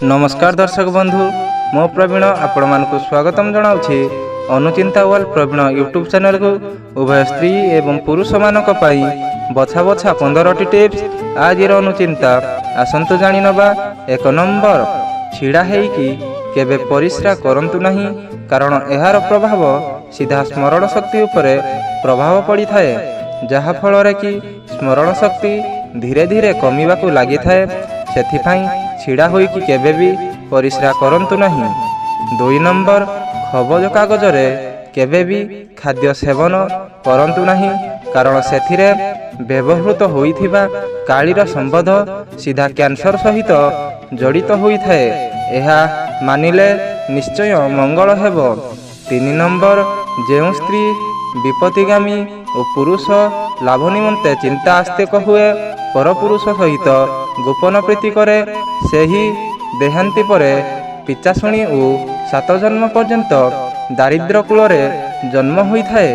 नमस्कार दर्शक बंधु मो प्रवीण आपण मानक स्वागतम जनाऊँगी अनुचिंता वर्ल्ड प्रवीण यूट्यूब चैनल को उभय स्त्री एवं पुरुष मानक पाई बछा बछा 15टी टिप्स आज अनुचिंता आसंतु जानी नबा। 1 नंबर छिड़ा हेइकी केबे परिश्रा करंतु नहीं, कारण एहार प्रभाव सीधा स्मरण शक्ति उपरे प्रभाव पड़ी थाए, जहा फल कि स्मरण शक्ति धीरे धीरे कमिबा को लागि थाए। सेथिपाई छिड़ा होइकी केबे भी परिश्रा करंतु नहीं। 2 नंबर खबज कागजरे केबे भी खाद्य सेवन करंतु नहीं, कारण सेथिरे व्यवहृत होइथिबा कालीर संबंध सीधा कैंसर सहित जड़ित होइथाए। एहा मानिले निश्चय मंगल हेबो। 3 नंबर जेउ स्त्री विपत्तिगामी और पुरुष लाभ निमंते चिंता आस्ते हुए परपुरुष सहित गोपन प्रीति करे, सेही देहांती परे पिचाशुणी और 7 जन्म पर्यंत दारिद्र कूलरे जन्म होइथाए।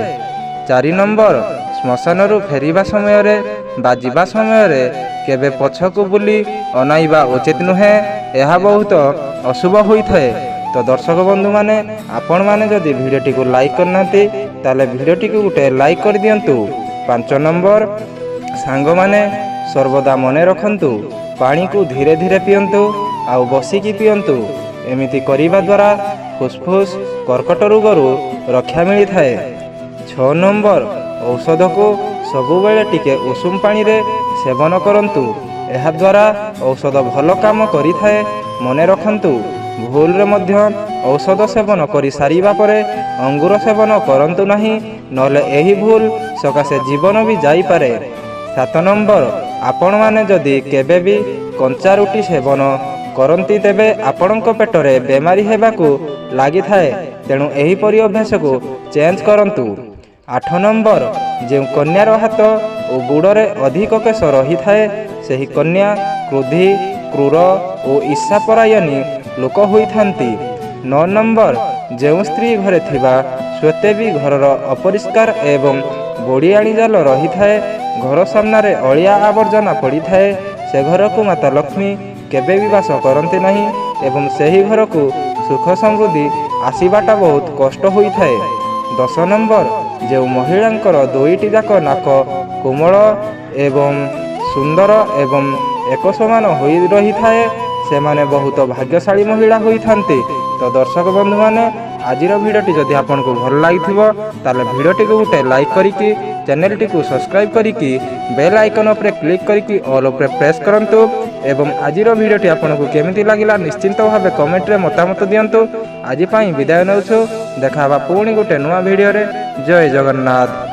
4 नंबर श्मशान फेरिबा समय बा जिबा समय केबे पछकु बुली अनाइबा उचित नुहे, यह बहुत अशुभ होइथाए। तो दर्शक बंधु माने आपण माने जदि वीडियोटी को लाइक करना ताले वीडियोटी को गोटे लाइक कर दियंतु। 5 नंबर सांग माने सर्वदा मने रखंतु पानी को धीरे धीरे पियंतु आउ बसिकी पियंतु। एमिति करिबा द्वारा फुसफुस कर्कट रोगरू रक्षा मिली थाए। 6 नंबर औषध को सबुबेले टिके उषुम पानी रे सेवन करंतु, एहा द्वारा औषध भल काम करि थाए। मने रखंतु भूल रे मध्य औषध सेवन करि सारिबा परे अंगूर सेवन करंतु नहीं, नले एही भूल सकाशे जीवन भी जाई पारे। 7 नंबर आपण माने जदि केबे भी कंचा रुटी सेवन करंती तेबे आपणक पेटरे बेमारी हेबाकू लागि थाए, तेणु एही परि अभ्यास को चेंज करंतु। 8 नंबर जे कन्यार हाथ और गुड़े अधिक केश रही थाए, सेही कन्या क्रोधी क्रूर और ईर्षापरायणी लोक होइथांती। 9 नंबर जो स्त्री घरे थिबा स्वेते भी घरर अपरिष्कार एवं बोड़ियाणी जाल रही थाए, घर सामने अलिया आवर्जना पड़ी थाए, से घर को माता लक्ष्मी केबे भी बास करते नहीं एवं सही घर को सुख समृद्धि आसीबाटा बहुत कष्ट होई थाए। 10 नंबर जो महिलांकर 2टी जाक नाक कोमल एवं सुंदर एवं एक समान होई रही थाए, से माने बहुत भाग्यशाली महिला होई थांती। तो दर्शक बंधु माने आजिर भिडियोटी जदि आपन को भल लागिथिबो ताले भिडियोटी को गोटे लाइक करिकी चैनल को सब्सक्राइब करिकी बेल आइकन उपरे क्लिक करिकी ऑल उपरे प्रेस करंतु। एवं आजिर भिडियोटी आपन को केमिति लागिला निश्चिंत भावे कमेंट रे मतामत दियंतु। आज पई विदाय नउछु, देखाबा पुणी गोटे नुआ भिडियो रे। जय जगन्नाथ।